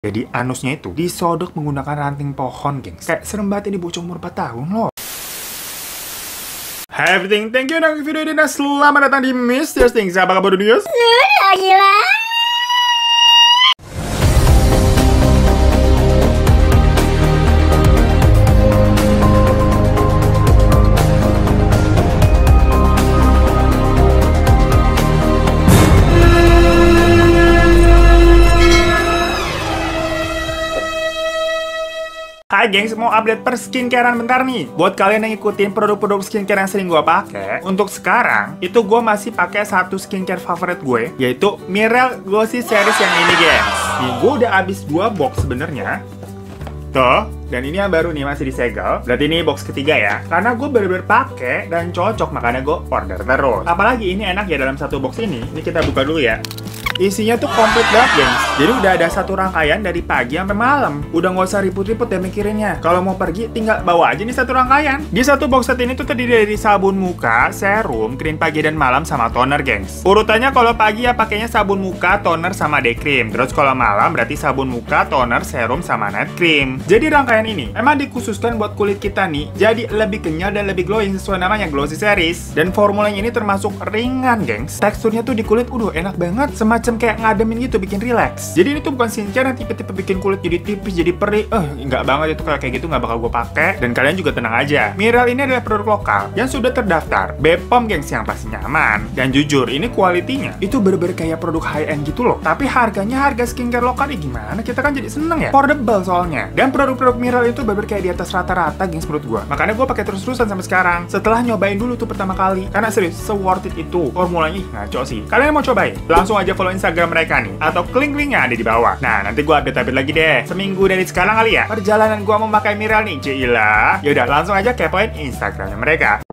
Jadi anusnya itu disodok menggunakan ranting pohon, gengs. Kayak serem banget ini bocah umur 4 tahun loh. Hi everything, thank you udah nonton video ini dan selamat datang di Mysterious Things. Apa kabar dunia? Gila. Hai gengs, mau update per skincarean bentar nih. Buat kalian yang ngikutin produk-produk skincare yang sering gue pakai, untuk sekarang itu gue masih pakai satu skincare favorit gue, yaitu Mireille Glossy Series yang ini, gengs. Nih, gue udah habis 2 box sebenarnya. Tuh, dan ini yang baru nih masih disegel. Berarti ini box ketiga ya. Karena gue bener-bener pakai dan cocok, makanya gue order terus. Apalagi ini enak ya dalam satu box ini. Ini kita buka dulu ya. Isinya tuh komplit banget, gengs. Jadi udah ada satu rangkaian dari pagi sampai malam. Udah nggak usah ribut-ribut deh mikirinnya. Kalau mau pergi tinggal bawa aja nih satu rangkaian. Di satu box set ini tuh terdiri dari sabun muka, serum, krim pagi dan malam sama toner, gengs. Urutannya kalau pagi ya pakainya sabun muka, toner sama day cream. Terus kalau malam berarti sabun muka, toner, serum sama night cream. Jadi rangkaian ini emang dikhususkan buat kulit kita nih. Jadi lebih kenyal dan lebih glowing sesuai namanya Glossy Series. Dan formulanya ini termasuk ringan, gengs. Teksturnya tuh di kulit enak banget, semacam kayak ngademin gitu, bikin relax. Jadi ini tuh bukan skincare yang tipe-tipe bikin kulit jadi tipis, jadi perih. Enggak banget itu, kayak gitu nggak bakal gue pakai. Dan kalian juga tenang aja. Mireille ini adalah produk lokal yang sudah terdaftar BPOM, gengs, yang pastinya aman. Dan jujur, ini kualitinya itu bener-bener kayak produk high-end gitu loh. Tapi harganya harga skincare lokal gimana? Kita kan jadi seneng ya. Affordable soalnya. Dan produk-produk Mireille itu bener-bener kayak di atas rata-rata, gengs, menurut gue. Makanya gue pakai terus-terusan sampai sekarang. Setelah nyobain dulu tuh pertama kali. Karena serius, se-worth it itu. Formulanya ngaco sih. Kalian mau cobain? Langsung aja follow Instagram mereka nih, atau link-linknya ada di bawah. Nah, nanti gua update lagi deh, seminggu dari sekarang kali ya, perjalanan gua memakai Mireille nih. Cila, yaudah langsung aja kepoin Instagramnya mereka.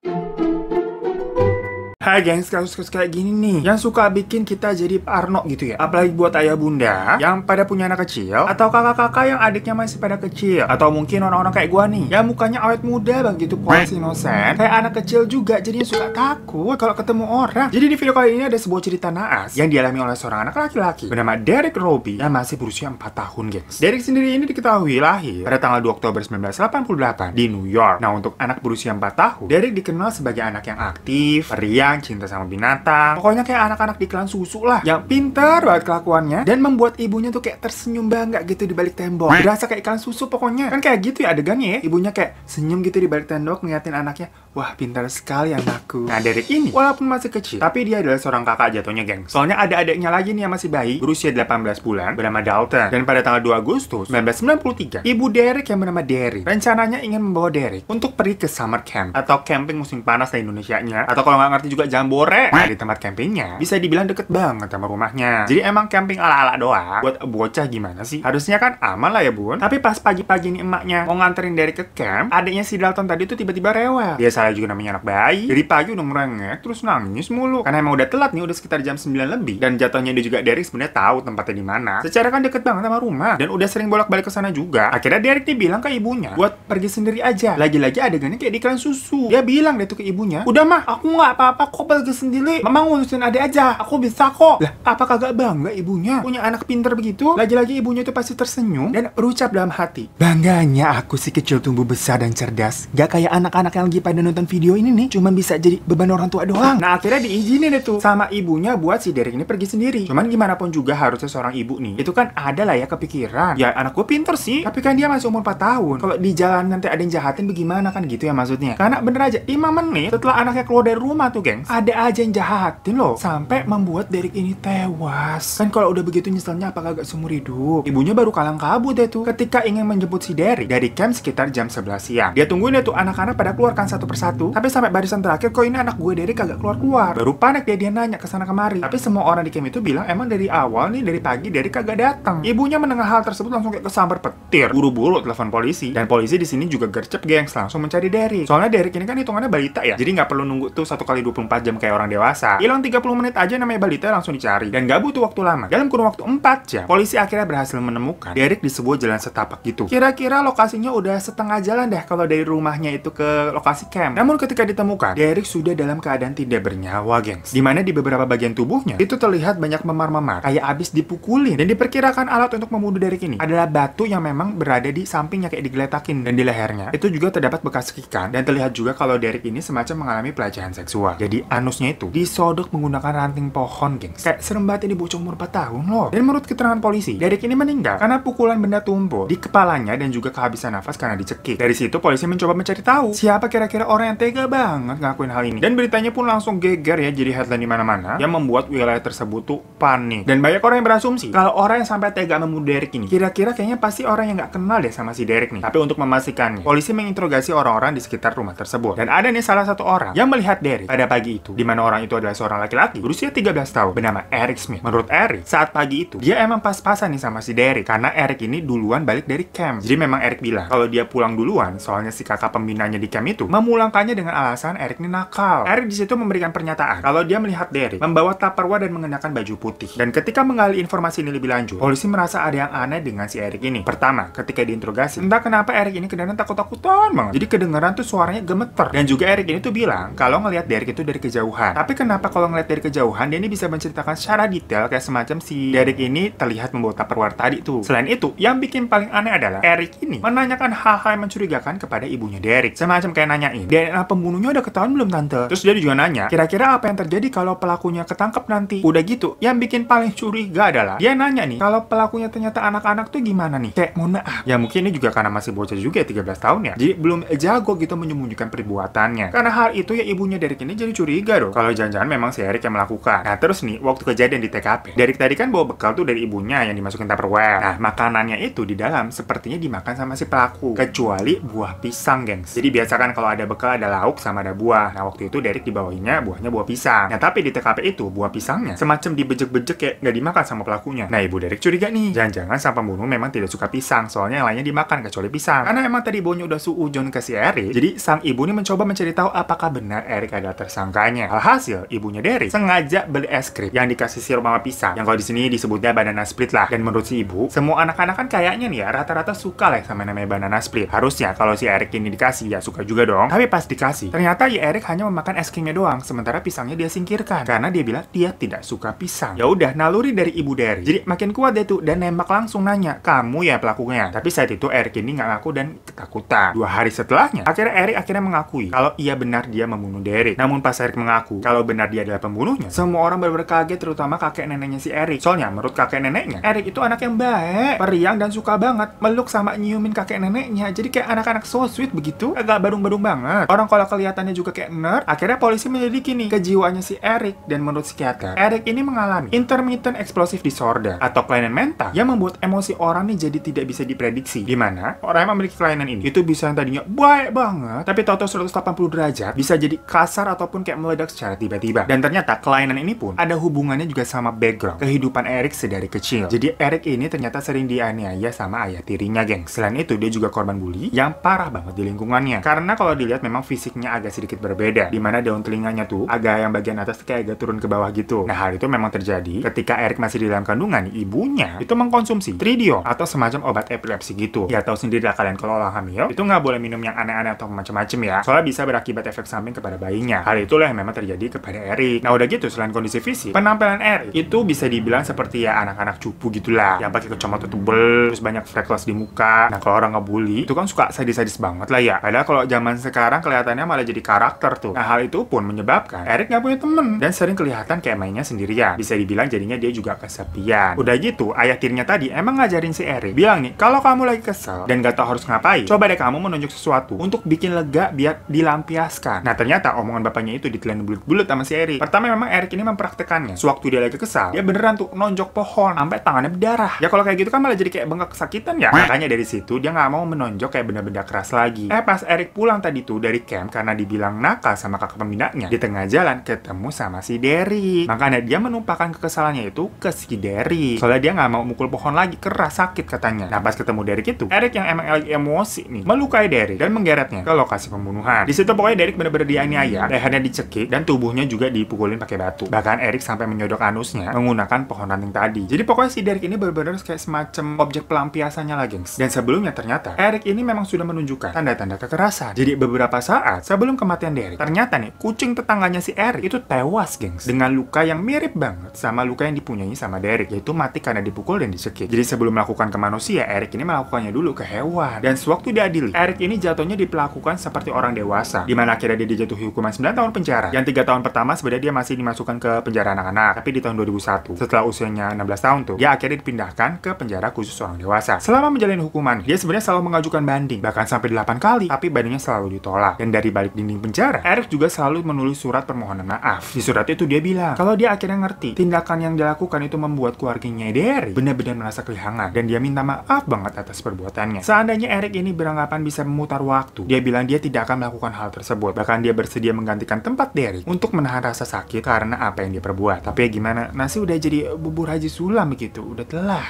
Hai gengs, kasus-kasus kayak gini nih yang suka bikin kita jadi parno gitu ya. Apalagi buat ayah bunda yang pada punya anak kecil, atau kakak-kakak yang adiknya masih pada kecil, atau mungkin orang-orang kayak gua nih yang mukanya awet muda banget gitu, polos inosen, kayak anak kecil juga, jadinya suka takut kalau ketemu orang. Jadi di video kali ini ada sebuah cerita naas yang dialami oleh seorang anak laki-laki bernama Derek Roby yang masih berusia 4 tahun, gengs. Derek sendiri ini diketahui lahir pada tanggal 2 Oktober 1988 di New York. Nah, untuk anak berusia 4 tahun, Derek dikenal sebagai anak yang aktif, periang, cinta sama binatang, pokoknya kayak anak-anak di iklan susu lah, yang pintar banget kelakuannya dan membuat ibunya tuh kayak tersenyum bangga gitu di balik tembok. Berasa kayak iklan susu pokoknya. Kan kayak gitu ya adegannya ya. Ibunya kayak senyum gitu di balik tembok ngeliatin anaknya. Wah, pintar sekali anakku. Nah, Derek ini walaupun masih kecil, tapi dia adalah seorang kakak jatuhnya, geng. Soalnya ada adiknya lagi nih yang masih bayi, berusia 18 bulan, bernama Dalton. Dan pada tanggal 2 Agustus 1993, ibu Derek yang bernama Derry rencananya ingin membawa Derek untuk pergi ke summer camp atau camping musim panas di Indonesianya, atau kalau nggak ngerti juga jambore. Nah, di tempat campingnya bisa dibilang deket banget sama rumahnya. Jadi emang camping ala-ala doang. Buat bocah gimana sih? Harusnya kan aman lah ya, bun. Tapi pas pagi-pagi nih emaknya mau nganterin Derek ke camp, adiknya si Dalton tadi tuh tiba-tiba rewel. Dia salah juga, namanya anak bayi. Dari pagi udah merengek terus nangis mulu. Karena emang udah telat nih, udah sekitar jam 9 lebih. Dan jatuhnya dia juga, Derek sebenarnya tahu tempatnya di mana. Secara kan deket banget sama rumah dan udah sering bolak-balik ke sana juga. Akhirnya Derek nih bilang ke ibunya buat pergi sendiri aja. Lagi-lagi adegannya kayak di iklan susu. Dia bilang deh tuh ke ibunya, "Udah mah, aku nggak apa-apa kok pergi sendiri. Mama ngurusin adek aja. Aku bisa kok." Lah, apa kagak bangga ibunya punya anak pinter begitu? Lagi-lagi ibunya itu pasti tersenyum dan berucap dalam hati, "Bangganya aku si kecil tumbuh besar dan cerdas. Gak kayak anak-anak yang lagi pada nonton video ini nih, cuman bisa jadi beban orang tua doang." Nah, akhirnya diizinin deh tuh sama ibunya buat si Derek ini pergi sendiri. Cuman gimana pun juga harusnya seorang ibu nih, itu kan ada lah ya kepikiran, ya anak gue pinter sih, tapi kan dia masih umur 4 tahun. Kalau di jalan nanti ada yang jahatin bagaimana, kan gitu ya maksudnya. Karena bener aja 5 menit setelah anaknya keluar dari rumah tuh, gengs, ada aja yang jahatin loh, sampai membuat Derek ini tewas. Kan kalau udah begitu nyeselnya apa kagak seumur hidup. Ibunya baru kalang kabut deh tuh ketika ingin menjemput si Derek dari camp sekitar jam 11 siang. Dia tungguin deh tuh anak-anak pada keluarkan satu persatu, tapi sampai barisan terakhir kok ini anak gue Derek kagak keluar-keluar. Baru panik dia nanya ke sana kemari. Tapi semua orang di camp itu bilang emang dari awal nih, dari pagi Derek kagak datang. Ibunya mendengar hal tersebut langsung kayak kesambar petir, buru-buru telepon polisi. Dan polisi di sini juga gercep, gengs, langsung mencari Derek. Soalnya Derek ini kan hitungannya balita ya, jadi nggak perlu nunggu tuh 1 kali 24 24 jam kayak orang dewasa. Hilang 30 menit aja namanya balita langsung dicari. Dan gak butuh waktu lama. Dalam kurun waktu 4 jam, polisi akhirnya berhasil menemukan Derek di sebuah jalan setapak gitu. Kira-kira lokasinya udah setengah jalan deh kalau dari rumahnya itu ke lokasi camp. Namun ketika ditemukan, Derek sudah dalam keadaan tidak bernyawa, gengs. Dimana di beberapa bagian tubuhnya itu terlihat banyak memar-memar, kayak abis dipukulin. Dan diperkirakan alat untuk membunuh Derek ini adalah batu yang memang berada di sampingnya kayak digeletakin. Dan di lehernya itu juga terdapat bekas sikikan. Dan terlihat juga kalau Derek ini semacam mengalami pelecehan seksual. Jadi anusnya itu disodok menggunakan ranting pohon, gengs. Kayak serem banget, ini bocah umur 4 tahun loh. Dan menurut keterangan polisi, Derek ini meninggal karena pukulan benda tumpul di kepalanya dan juga kehabisan nafas karena dicekik. Dari situ polisi mencoba mencari tahu siapa kira-kira orang yang tega banget ngakuin hal ini. Dan beritanya pun langsung geger ya, jadi headline di mana-mana yang membuat wilayah tersebut tuh panik. Dan banyak orang yang berasumsi kalau orang yang sampai tega membunuh Derek ini kira-kira kayaknya pasti orang yang nggak kenal deh sama si Derek nih. Tapi untuk memastikannya, polisi menginterogasi orang-orang di sekitar rumah tersebut. Dan ada nih salah satu orang yang melihat Derek pada pagi itu, di mana orang itu adalah seorang laki-laki berusia 13 tahun bernama Eric Smith. Menurut Eric, saat pagi itu dia emang pas-pasan nih sama si Derek karena Eric ini duluan balik dari camp. Jadi memang Eric bilang kalau dia pulang duluan, soalnya si kakak pembinanya di camp itu memulangkannya dengan alasan Eric ini nakal. Eric di situ memberikan pernyataan kalau dia melihat Derek membawa Tupperware dan mengenakan baju putih. Dan ketika menggali informasi ini lebih lanjut, polisi merasa ada yang aneh dengan si Eric ini. Pertama, ketika diinterogasi, entah kenapa Eric ini kedengaran takut-takutan banget. Jadi kedengaran tuh suaranya gemeter. Dan juga Eric ini tuh bilang kalau ngelihat Derek itu dari kejauhan. Tapi kenapa kalau ngelihat dari kejauhan dia ini bisa menceritakan secara detail kayak semacam si Derek ini terlihat membawa Tupperware tadi tuh. Selain itu, yang bikin paling aneh adalah Eric ini menanyakan hal-hal yang mencurigakan kepada ibunya Derek. Semacam kayak nanyain, DNA pembunuhnya udah ketahuan belum tante? Terus dia juga nanya, kira-kira apa yang terjadi kalau pelakunya ketangkep nanti? Udah gitu, yang bikin paling curiga adalah dia nanya nih, kalau pelakunya ternyata anak-anak tuh gimana nih? Kayak mohon maaf. Ya mungkin ini juga karena masih bocah juga ya, 13 tahun ya. Jadi belum jago gitu menyembunyikan perbuatannya. Karena hal itu ya ibunya Derek ini jadi curiga dong. Kalau jangan-jangan memang si Eric yang melakukan. Nah terus nih, waktu kejadian di TKP, Derek tadi kan bawa bekal tuh dari ibunya yang dimasukin Tupperware. Nah makanannya itu di dalam sepertinya dimakan sama si pelaku. Kecuali buah pisang, gengs. Jadi biasa kan kalau ada bekal ada lauk sama ada buah. Nah waktu itu Derek dibawainnya buahnya buah pisang. Nah tapi di TKP itu buah pisangnya semacam dibejek-bejek kayak nggak dimakan sama pelakunya. Nah ibu Derek curiga nih, jangan-jangan sang pembunuh memang tidak suka pisang, soalnya yang lainnya dimakan kecuali pisang. Karena emang tadi baunya udah suujon ke si Eric, jadi sang ibu ini mencoba mencari tahu apakah benar Eric adalah tersangkanya. Alhasil ibunya Derek sengaja beli es krim yang dikasih sirup sama pisang, yang kalau di sini disebutnya banana split lah. Dan menurut si ibu, semua anak-anak kan kayaknya nih ya rata-rata suka lah sama namanya banana split. Harusnya kalau si Eric ini dikasih ya suka juga dong. Tapi pas dikasih, ternyata ya Eric hanya memakan es krimnya doang, sementara pisangnya dia singkirkan karena dia bilang dia tidak suka pisang. Ya udah, naluri dari ibu Derek jadi makin kuat deh tuh, dan nembak langsung nanya, kamu ya pelakunya. Tapi saat itu Eric ini nggak ngaku dan ketakutan. 2 hari setelahnya, Eric akhirnya mengakui kalau iya benar dia membunuh Derek. Namun pas Eric mengaku kalau benar dia adalah pembunuhnya, semua orang benar-benar kaget, terutama kakek neneknya si Eric. Soalnya menurut kakek neneknya, Eric itu anak yang baik, periang, dan suka banget meluk sama nyiumin kakek neneknya. Jadi kayak anak-anak so sweet begitu, agak badung-badung banget. Orang kalau kelihatannya juga kayak nerd. Akhirnya polisi menyelidiki nih kejiwaannya si Eric, dan menurut psikiater, Eric ini mengalami intermittent explosive disorder atau kelainan mental yang membuat emosi orang nih jadi tidak bisa diprediksi. Dimana orang yang memiliki kelainan ini itu bisa yang tadinya baik banget, tapi tahu-tahu 180 derajat bisa jadi kasar ataupun kayak meledak secara tiba-tiba. Dan ternyata kelainan ini pun ada hubungannya juga sama background kehidupan Eric sedari kecil. Jadi Eric ini ternyata sering dianiaya sama ayah tirinya, geng. Selain itu dia juga korban bully yang parah banget di lingkungannya. Karena kalau dilihat memang fisiknya agak sedikit berbeda, dimana daun telinganya tuh agak yang bagian atas kayak agak turun ke bawah gitu. Nah hal itu memang terjadi ketika Eric masih di dalam kandungan. Ibunya itu mengkonsumsi tridiol atau semacam obat epilepsi gitu. Ya tahu sendiri lah kalian kalau orang hamil itu nggak boleh minum yang aneh-aneh atau macam-macam ya, soalnya bisa berakibat efek samping kepada bayinya. Hal itulah yang memang terjadi kepada Eric. Nah udah gitu, selain kondisi fisik, penampilan Eric itu bisa dibilang seperti ya anak-anak cupu gitulah, yang pakai kacamata tebel, terus banyak freckles di muka. Nah kalau orang ngebully itu kan suka sadis-sadis banget lah ya. Padahal kalau zaman sekarang kelihatannya malah jadi karakter tuh. Nah hal itu pun menyebabkan Eric nggak punya temen dan sering kelihatan kayak mainnya sendirian. Bisa dibilang jadinya dia juga kesepian. Udah gitu, ayah tirinya tadi emang ngajarin si Eric, bilang nih, kalau kamu lagi kesel dan gak tahu harus ngapain, coba deh kamu menunjuk sesuatu untuk bikin lega biar dilampiaskan. Nah ternyata omongan bapaknya itu ditelan bulut-bulut sama si Eric. Pertama memang Eric ini mempraktekannya. Sewaktu dia lagi kesal, dia beneran tuh nonjok pohon sampai tangannya berdarah. Ya kalau kayak gitu kan malah jadi kayak bengkak kesakitan ya. Makanya dari situ dia nggak mau menonjok kayak benda-benda keras lagi. Pas Eric pulang tadi tuh dari camp karena dibilang nakal sama kakak pembinanya, di tengah jalan ketemu sama si Derek. Makanya dia menumpahkan kekesalannya itu ke si Derek. Soalnya dia nggak mau mukul pohon lagi, keras sakit katanya. Nah pas ketemu Derek itu, Eric yang emang lagi emosi nih melukai Derek dan menggeretnya ke lokasi pembunuhan. Di situ pokoknya Derek bener-bener dianiaya, lehernya dicekik dan tubuhnya juga dipukulin pakai batu. Bahkan Eric sampai menyodok anusnya menggunakan pohon ranting tadi. Jadi pokoknya si Derek ini benar-benar kayak semacam objek pelampiasannya lah, gengs. Dan sebelumnya ternyata Eric ini memang sudah menunjukkan tanda-tanda kekerasan. Jadi beberapa saat sebelum kematian Derek, ternyata nih kucing tetangganya si Eric itu tewas, gengs, dengan luka yang mirip banget sama luka yang dipunyai sama Derek, yaitu mati karena dipukul dan dicekik. Jadi sebelum melakukan ke manusia, Eric ini melakukannya dulu ke hewan. Dan sewaktu diadili, Eric ini jatuhnya diperlakukan seperti orang dewasa, dimana akhirnya dia dijatuhi hukuman 9 tahun penjara. Yang 3 tahun pertama sebenarnya dia masih dimasukkan ke penjara anak-anak, tapi di tahun 2001 setelah usianya 16 tahun tuh, dia akhirnya dipindahkan ke penjara khusus orang dewasa. Selama menjalani hukuman, dia sebenarnya selalu mengajukan banding, bahkan sampai 8 kali, tapi bandingnya selalu ditolak. Dan dari balik dinding penjara, Eric juga selalu menulis surat permohonan maaf. Di surat itu dia bilang kalau dia akhirnya ngerti tindakan yang dilakukan itu membuat keluarganya Derek benar-benar merasa kehilangan, dan dia minta maaf banget atas perbuatannya. Seandainya Eric ini beranggapan bisa memutar waktu, dia bilang dia tidak akan melakukan hal tersebut. Bahkan dia bersedia menggantikan tempat Derek untuk menahan rasa sakit karena apa yang dia perbuat. Tapi ya gimana, nasi udah jadi bubur Haji Sulam begitu, udah telah.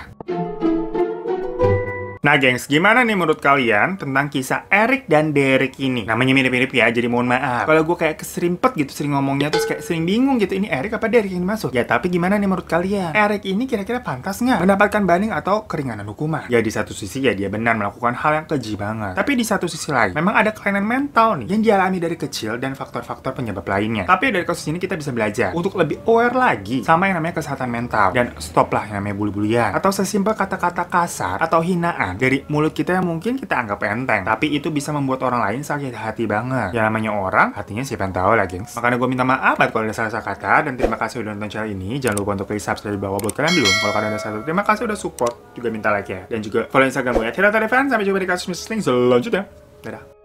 Nah gengs, gimana nih menurut kalian tentang kisah Eric dan Derek ini? Namanya mirip-mirip ya, jadi mohon maaf kalau gue kayak keserimpet gitu sering ngomongnya, terus kayak sering bingung gitu, ini Eric apa Derek yang dimaksud? Ya tapi gimana nih menurut kalian? Eric ini kira-kira pantas nggak mendapatkan banding atau keringanan hukuman? Ya di satu sisi ya dia benar melakukan hal yang keji banget, tapi di satu sisi lain memang ada kelainan mental nih yang dialami dari kecil dan faktor-faktor penyebab lainnya. Tapi dari kasus ini kita bisa belajar untuk lebih aware lagi sama yang namanya kesehatan mental, dan stoplah yang namanya bully-bulian atau sesimpel kata-kata kasar atau hinaan dari mulut kita yang mungkin kita anggap enteng, tapi itu bisa membuat orang lain sakit hati banget. Yang namanya orang, hatinya siapa yang tahu lah, gengs. Makanya gue minta maaf banget kalau ada salah kata, dan terima kasih udah nonton channel ini. Jangan lupa untuk klik subscribe di bawah buat kalian belum. Kalau kalian ada satu, terima kasih udah support, juga minta like ya. Dan juga follow Instagram gue @hiratadefan. Sampai jumpa di kasus mistering selanjutnya. Dadah.